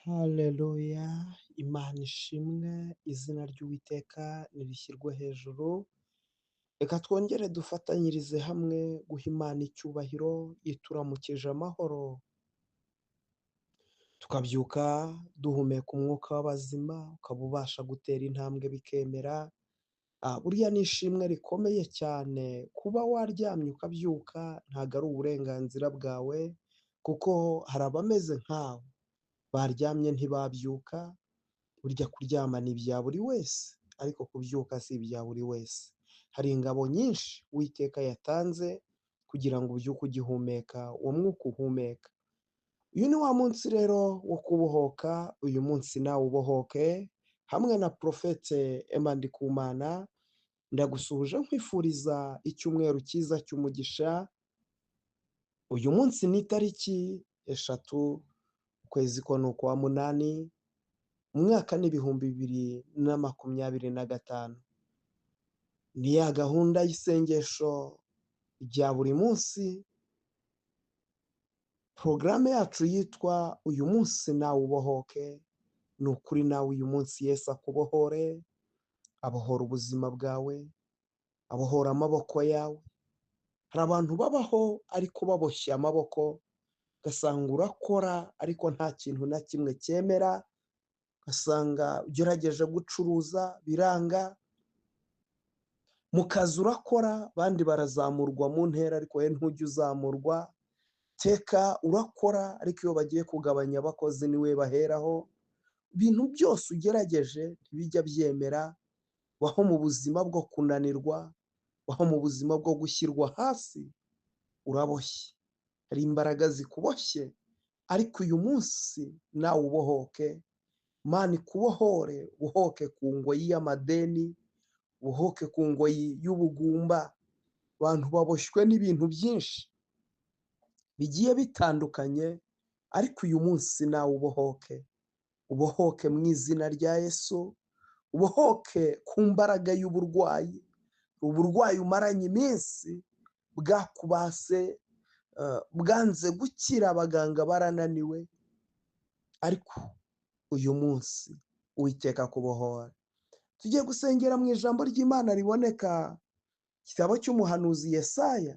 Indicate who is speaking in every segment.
Speaker 1: Haleluya, Imana ishimwe, izina ry'Uwiteka nirishyirwe hejuru, reka twongere dufatanyirize hamwe guha Imana icyubahiro, ituramukije amahoro, tukabyuka duhumeka umwuka w'abazima, ukaba ubasha gutera intambwe bikemera, buriya ni ishimwe rikomeye cyane, kuba waryamye ukabyuka ntabwo ari uburenganzira bwawe, kuko hari abameze nkawe, baryamye ntibabyuka, burya kuryama ni ibya buri wese, ariko kubyuka si ibya buri wese. Hari ingabo nyinshi Uwiteka yatanze kugira ngo ubyuke ugihumeka, uwo mwuka uhumeka. Uyu ni wa munsi rero wo kubohoka, uyu munsi nawe ubohoke, hamwe na Porofete Emma Ndikumana, ndagusuhuje nkwifuriza icyumweru cyiza cy'umugisha, uyu munsi ni itariki 3 ukwezi ko ni ukwa munani, umwaka ni 2025. Ni ya gahunda y'isengesho rya buri munsi, porogaramu yacu yitwa uyu munsi nawe ubohoke. Ni ukuri nawe uyu munsi Yesu akubohore, abohora ubuzima bwawe, abohora amaboko yawe. Hari abantu babaho ariko baboshye amaboko, ugasanga urakora ariko nta kintu na kimwe cyemera, ugasanga ugerageje gucuruza biranga, mu kazi urakora abandi barazamurwa mu ntera ariko wowe ntujya uzamurwa, teka urakora ariko iyo bagiye kugabanya abakozi niwe baheraho, ibintu byose ugerageje ntibijya byemera, waho mu buzima bwo kunanirwa, waho mu buzima bwo gushyirwa hasi, uraboshye. Hari imbaraga zikuboshye, ariko uyu munsi nawe ubohoke, Imana ikubohore, ubohoke ku ngoyi y'amadeni, ubohoke ku ngoyi y'ubugumba. Abantu baboshywe n'ibintu byinshi bigiye bitandukanye, ariko uyu munsi nawe ubohoke, ubohoke mu izina rya Yesu, ubohoke ku mbaraga y'uburwayi, uburwayi umaranye iminsi bwakubase, bwanze gukira, abaganga barananiwe, ariko uyu munsi Uwiteka akubohora. Tugiye gusengera mu ijambo ry'Imana riboneka igitabo cy'umuhanuzi Yesaya,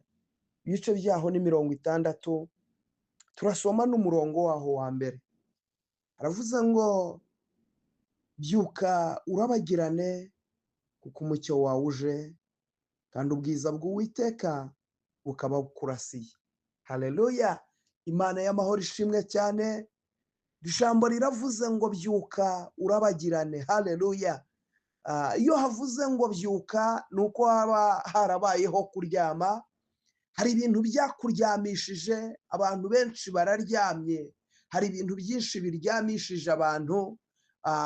Speaker 1: ibice byaho ni 60, turasoma n'umurongo waho wa mbere. Aravuze ngo byuka urabagirane, kuko umucyo wawe uje, kandi ubwiza bw'Uwiteka bukaba bukurasiye. Haleluya, Imana y'amahoro ishimwe cyane. Ijambo riravuze ngo byuka urabagirane. Haleluya. Iyo havuze ngo byuka ni uko haba harabayeho kuryama, hari ibintu byakuryamishije, abantu benshi bararyamye, hari ibintu byinshi biryamishije abantu,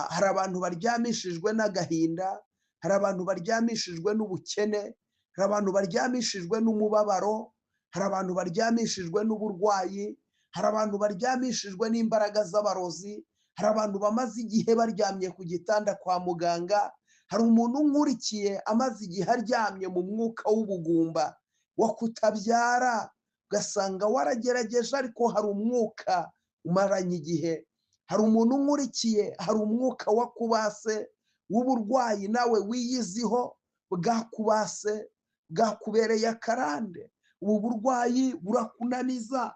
Speaker 1: hari abantu baryamishijwe n'agahinda, hari abantu baryamishijwe n'ubukene, hari abantu baryamishijwe n'umubabaro, hari abantu baryamishijwe n'uburwayi, hari abantu baryamishijwe n'imbaraga z'abarozi, hari abantu bamaze igihe baryamye ku gitanda kwa muganga, hari umuntu nkurikiye amaze igihe aryamye mu mwuka w'ubugumba wo kutabyara, ugasanga waragerageje ariko hari umwuka umaranye igihe. Hari umuntu nkurikiye, hari umwuka wakubase w'uburwayi nawe wiyiziho, bwakubase, bwakubereye akarande, ubu burwayi burakunaniza,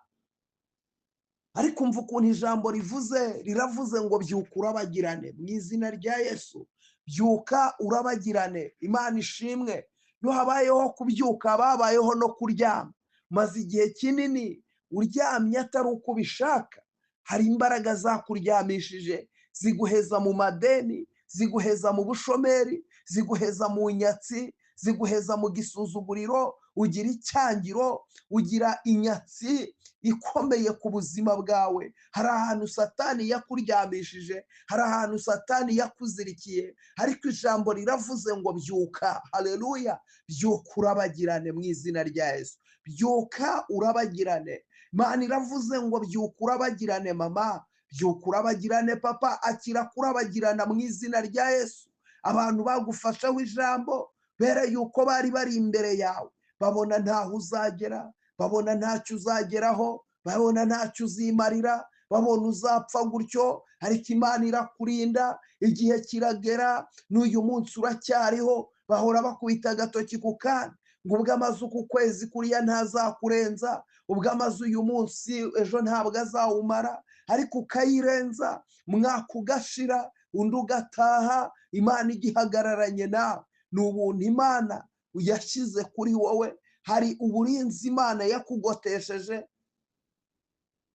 Speaker 1: ariko umva ukuntu ijambo riravuze ngo byuka urabagirane mu izina rya Yesu. Byuka urabagirane. Imana ishimwe. Iyo habayeho kubyuka babayeho no kuryama, maze igihe kinini uryamye atari uko ubishaka, hari imbaraga zakuryamishije, ziguheza mu madeni, ziguheza mu bushomeri, ziguheza mu nyatsi, ziguheza mu gisuzuguriro, ugira icyangiro, ugira inyatsi ikomeye ku buzima bwawe. Hari ahantu Satani yakuryamishije, hari ahantu Satani yakuzirikiye, ariko ijambo riravuze ngo byuka. Haleluya. Byuka urabagirane mu izina rya Yesu. Byuka urabagirane. Imana iravuze ngo byuka urabagirane mama, byuka urabagirane papa, akira kurabagirana mu izina rya Yesu. Abantu bagufashaho ijambo, bere yuko bari bari imbere yawe, babona ntaho uzagera, babona ntacyo uzageraho, babona ntacyo uzimarira, babona uzapfa gutyo, ariko Imana irakurinda, igihe kiragera, n'uyu munsi uracyariho, bahora bakubita agatoki ku kandi ngo ubwo amaze uku kwezi kuriya ntazakurenza, ubwo amaze uyu munsi ejo ntabwo azawumara, ariko ukayirenza, umwaka ugashira, undi ugataha, Imana igihagararanye nawe. Ni ubuntu Imana yashyize kuri wowe, hari uburinzi Imana yakugotesheje,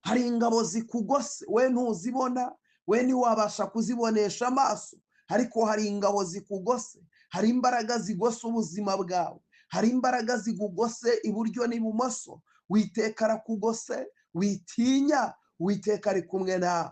Speaker 1: hari ingabo zikugose, we ntuzibona, we ntiwabasha kuzibonesha amaso, ariko hari ingabo zikugose, hari imbaraga zigose ubuzima bwawe, hari imbaraga zigugose iburyo n'ibumoso. Uwiteka arakugose, witinya, Uwiteka ari kumwe nawe.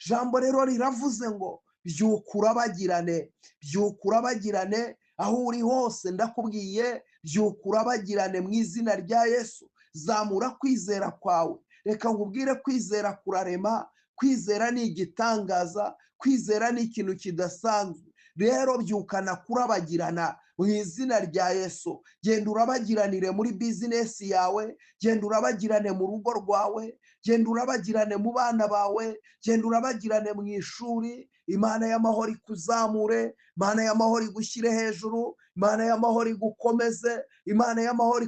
Speaker 1: Jambo rero riravuze ngo byuka urabagirane, byuka urabagirane aho uri hose, ndakubwiye byuka urabagirane mu izina rya Yesu. Zamura kwizera kwawe, reka nkubwire kwizera kurarema, kwizera ni igitangaza, kwizera ni ikintu kidasanzwe. Rero byukana kurabagirana mu izina rya Yesu. Genda urabagiranire muri bizinesi yawe, genda urabagirane mu rugo rwawe, genda urabagirane mu bana bawe, genda urabagirane mu ishuri. Imana y'amahoro ikuzamure, Imana y'amahoro igushyire hejuru, Imana y'amahoro igukomeze, Imana y'amahoro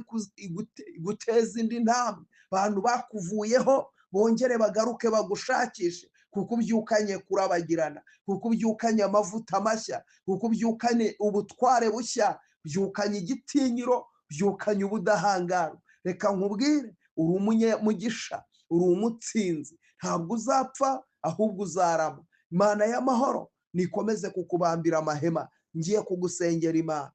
Speaker 1: iguteze indi ntambwe. Abantu bakuvuyeho bongere bagaruke bagushakishe, kuko ubyukanye kurabagirana, kuko ubyukanye amavuta mashya, kuko ubyukanye ubutware bushya, byukanye igitinyiro, byukanye ubudahangarwa. Reka nkubwire, uri umunyamugisha, uri umutsinzi, ntabwo uzapfa ahubwo uzarama. Imana y'amahoro nikomeze kukubambira amahema. Ngiye kugusengera Imana.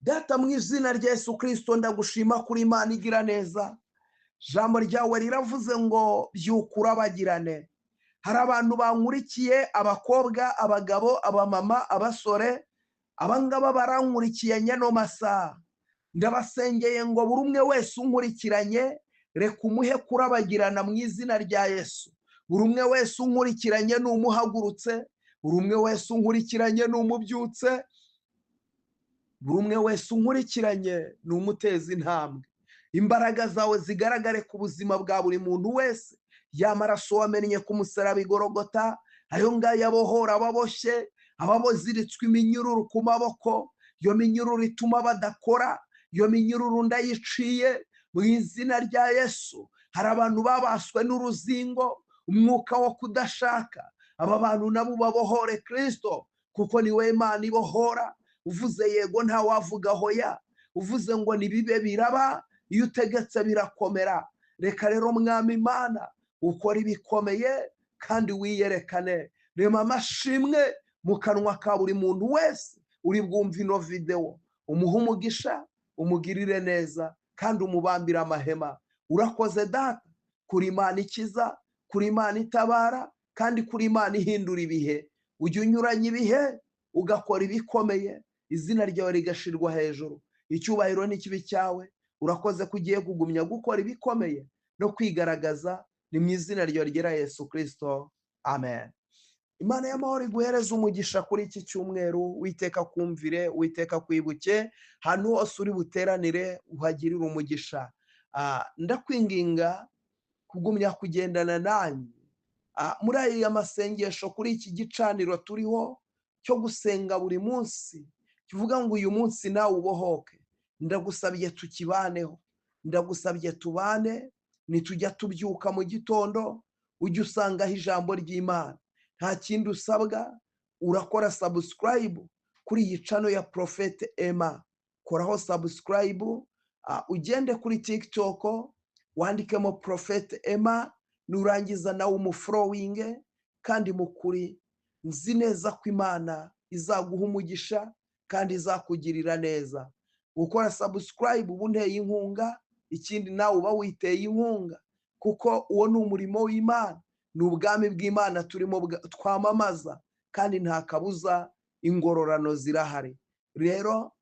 Speaker 1: Data, mu izina rya Yesu Kristo, ndagushima kuri Imana igira neza. Jambo ryawe riravuze ngo byuka urabagirane. Hari abantu bankurikiye, abakobwa, abagabo, abamama, abasore, abangaba barankurikiye nyano masaha. Ndabasengeye ngo buri umwe wese unkurikiranye, reka umuhe kurabagirana mu izina rya Yesu. Buri umwe wese unkurikiranye n'umuhagurutse, buri umwe wese unkurikiranye n'umubyutse, buri umwe wese unkurikiranye n'umuteza intambwe. Imbaraga zawe zigaragare ku buzima bwa buri muntu wese. Y'amaraso wamennye ku musaraba i Gologota, ayo ngayo abohora ababoshye, ababoziritswe iminyururu ku maboko, iyo minyururu ituma badakora, iyo minyururu ndayiciye mu izina rya Yesu. Hari abantu babaswe n'uruzingo, umwuka wo kudashaka, aba bantu nabo babohore Kristo, kuko ni we Imana ibohora. Uvuze yego nta wavuga hoya, uvuze ngo nibibe biraba, iyo utegetse birakomera. Reka rero Mwami Imana ukora ibikomeye kandi wiyerekane. Rema amashimwe mu kanwa ka buri muntu wese uri bwumva ino video. Umuhe umugisha, umugirire neza kandi umubambire amahema. Urakoze Data, kuri Imana ikiza, kuri Imana itabara, kandi kuri Imana ihindura ibihe. Ujye unyuranya ibihe ugakora ibikomeye, izina ryawe rigashirwa hejuru. Icyubahiro n'ikibi cyawe. Urakoze ko ugiye kugumya gukora ibikomeye no kwigaragaza. Ni mu izina ryawe ryera Yesu Kristo, amen. Imana y'amahoro iguhereze umugisha kuri iki cyumweru. Uwiteka kumvire, Uwiteka kwibuke, ahantu hose uri buteranire uhagirire umugisha. Ndakwinginga kugumya kugendana nanjye muri aya masengesho, kuri iki gicaniro turiho cyo gusenga buri munsi, kivuga ngo uyu munsi nawe ubohoke. Ndagusabye tukibaneho, ndagusabye tubane. Nitujya tubyuka mu gitondo ujye usangaho ijambo ry'Imana. Nta kindi usabwa, urakora subscribe kuri iyi channel ya Prophet Emma. Koraho subscribe, ugende kuri TikTok wandikemo Prophet Emma, nurangiza nawe umuflowinge. Kandi mukuri nzi neza ko Imana izaguha umugisha kandi izakugirira neza. Ukora subscribe ubu nteye inkunga, ikindi nawe uba witeye inkunga, kuko uwo ni umurimo w'Imana, ni ubwami bw'Imana turimo twamamaza, kandi nta kabuza ingororano zirahari. Rero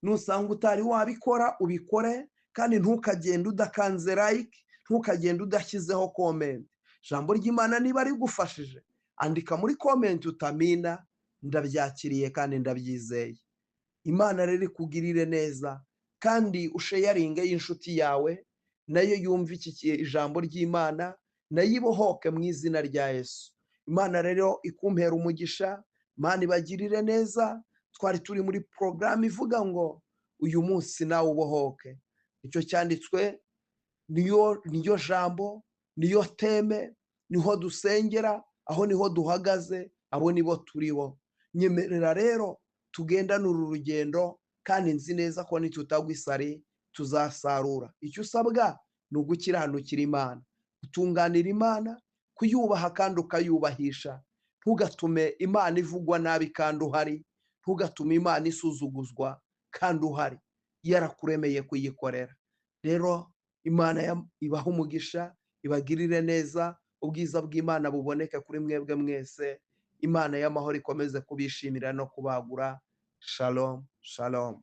Speaker 1: nusanga utari wabikora ubikore, kandi ntukagende udakanze like, ntukagende udashyizeho comment. Jambo ry'Imana niba rigufashije, andika muri comment utamina, ndabyakiriye kandi ndabyizeye. Imana rero ikugirire neza, kandi usharinge y'inshuti yawe nayo yumve ijambo ry'Imana, nayo ibohoke mu izina rya Yesu. Imana rero ikumpera umugisha, Imana ibagirire neza. Twari turi muri porogaramu ivuga ngo uyu munsi nawe ubohoke. Icyo cyanditswe, niyo jambo, niyo teme, niho dusengera, aho niho duhagaze, abo nibo turiho. Nyemerera rero tugendane uru rugendo, kandi nzi neza ko nitutagwa isari tuzasarura. Icyo usabwa ni ugukiranukira Imana, gutunganira Imana, kuyubaha kandi ukayubahisha. Ntugatume Imana ivugwa nabi kandi uhari, ntugatume Imana isuzuguzwa kandi uhari, yarakuremeye kuyikorera. Rero Imana ibaha umugisha, ibagirire neza, ubwiza bw'Imana buboneke kuri mwebwe mwese. Imana y'amahoro ikomeze kubishimira no kubagura. Shalom, shalom.